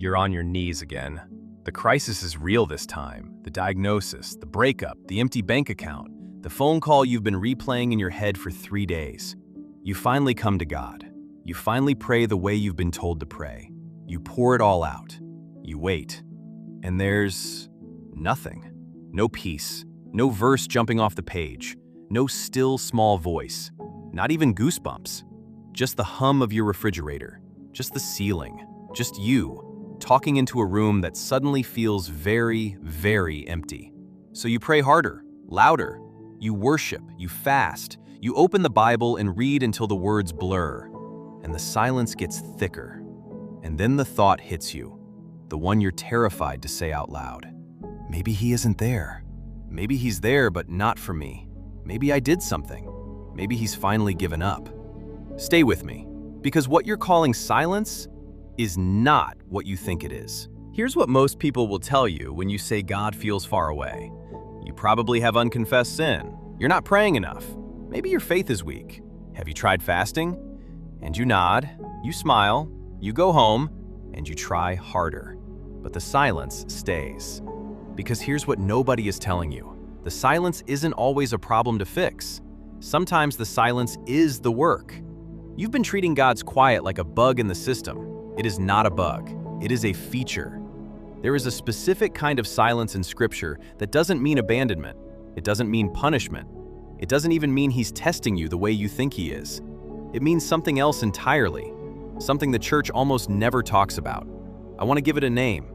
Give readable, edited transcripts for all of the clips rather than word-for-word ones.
You're on your knees again. The crisis is real this time. The diagnosis, the breakup, the empty bank account, the phone call you've been replaying in your head for 3 days. You finally come to God. You finally pray the way you've been told to pray. You pour it all out. You wait. And there's nothing. No peace. No verse jumping off the page. No still small voice. Not even goosebumps. Just the hum of your refrigerator. Just the ceiling. Just you, talking into a room that suddenly feels very, very empty. So you pray harder, louder. You worship, you fast. You open the Bible and read until the words blur. And the silence gets thicker. And then the thought hits you. The one you're terrified to say out loud. Maybe he isn't there. Maybe he's there, but not for me. Maybe I did something. Maybe he's finally given up. Stay with me, because what you're calling silence is not what you think it is. Here's what most people will tell you when you say God feels far away. You probably have unconfessed sin. You're not praying enough. Maybe your faith is weak. Have you tried fasting? And you nod, you smile, you go home, and you try harder. But the silence stays. Because here's what nobody is telling you. The silence isn't always a problem to fix. Sometimes the silence is the work. You've been treating God's quiet like a bug in the system. It is not a bug. It is a feature. There is a specific kind of silence in Scripture that doesn't mean abandonment. It doesn't mean punishment. It doesn't even mean He's testing you the way you think He is. It means something else entirely, something the church almost never talks about. I want to give it a name,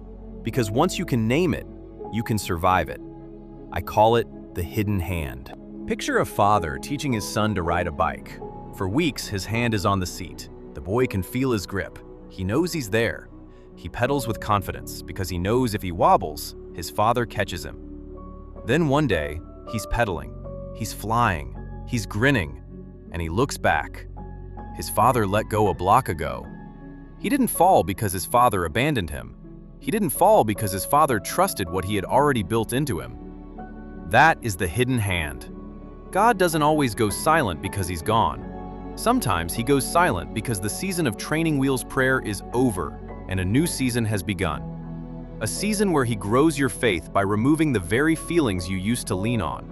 because once you can name it, you can survive it. I call it the hidden hand. Picture a father teaching his son to ride a bike. For weeks, his hand is on the seat. The boy can feel his grip. He knows he's there. He pedals with confidence because he knows if he wobbles, his father catches him. Then one day, he's pedaling, he's flying, he's grinning, and he looks back. His father let go a block ago. He didn't fall because his father abandoned him. He didn't fall because his father trusted what he had already built into him. That is the hidden hand. God doesn't always go silent because He's gone. Sometimes He goes silent because the season of training wheels prayer is over and a new season has begun. A season where He grows your faith by removing the very feelings you used to lean on.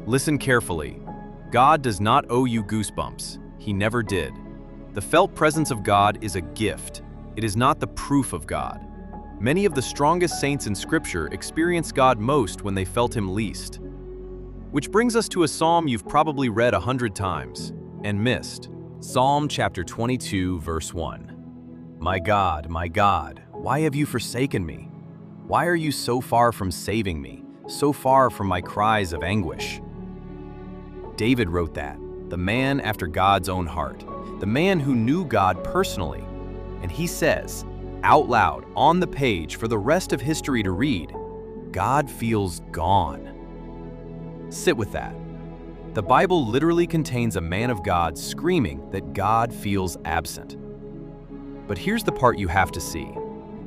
Listen carefully. God does not owe you goosebumps. He never did. The felt presence of God is a gift. It is not the proof of God. Many of the strongest saints in Scripture experienced God most when they felt Him least. Which brings us to a psalm you've probably read 100 times and missed. Psalm chapter 22, verse 1. My God, why have you forsaken me? Why are you so far from saving me, so far from my cries of anguish? David wrote that, the man after God's own heart, the man who knew God personally. And he says, out loud, on the page for the rest of history to read, God feels gone. Sit with that. The Bible literally contains a man of God screaming that God feels absent. But here's the part you have to see.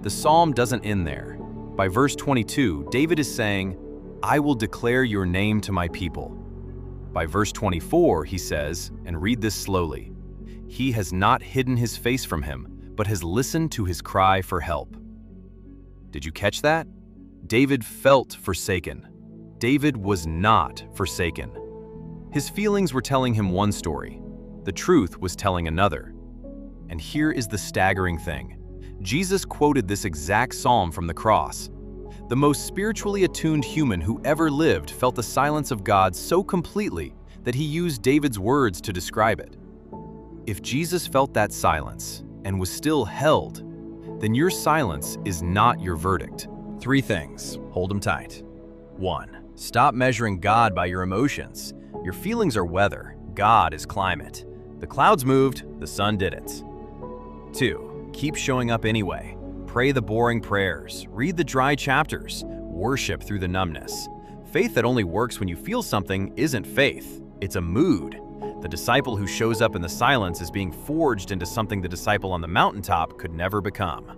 The psalm doesn't end there. By verse 22, David is saying, I will declare your name to my people. By verse 24, he says, and read this slowly, He has not hidden His face from him, but has listened to his cry for help. Did you catch that? David felt forsaken. David was not forsaken. His feelings were telling him one story. The truth was telling another. And here is the staggering thing. Jesus quoted this exact psalm from the cross. The most spiritually attuned human who ever lived felt the silence of God so completely that he used David's words to describe it. If Jesus felt that silence and was still held, then your silence is not your verdict. 3 things. Hold them tight. 1. Stop measuring God by your emotions. Your feelings are weather. God is climate. The clouds moved, the sun didn't. 2. Keep showing up anyway. Pray the boring prayers. Read the dry chapters. Worship through the numbness. Faith that only works when you feel something isn't faith. It's a mood. The disciple who shows up in the silence is being forged into something the disciple on the mountaintop could never become.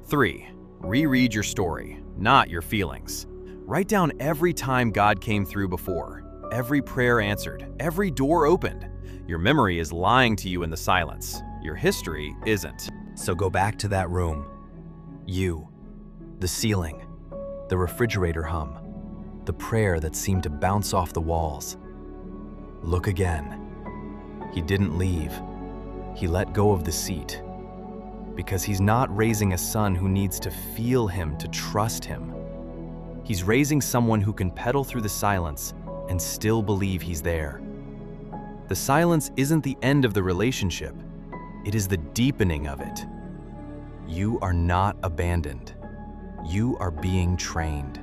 3. Reread your story, not your feelings. Write down every time God came through before, every prayer answered, every door opened. Your memory is lying to you in the silence. Your history isn't. So go back to that room. You, the ceiling, the refrigerator hum, the prayer that seemed to bounce off the walls. Look again. He didn't leave. He let go of the seat. Because he's not raising a son who needs to feel him to trust him. He's raising someone who can pedal through the silence and still believe he's there. The silence isn't the end of the relationship. It is the deepening of it. You are not abandoned. You are being trained.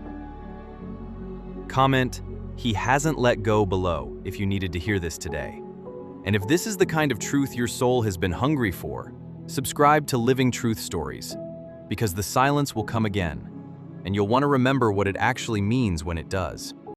Comment, "He hasn't let go" below if you needed to hear this today. And if this is the kind of truth your soul has been hungry for, subscribe to Living Truth Stories, because the silence will come again, and you'll want to remember what it actually means when it does.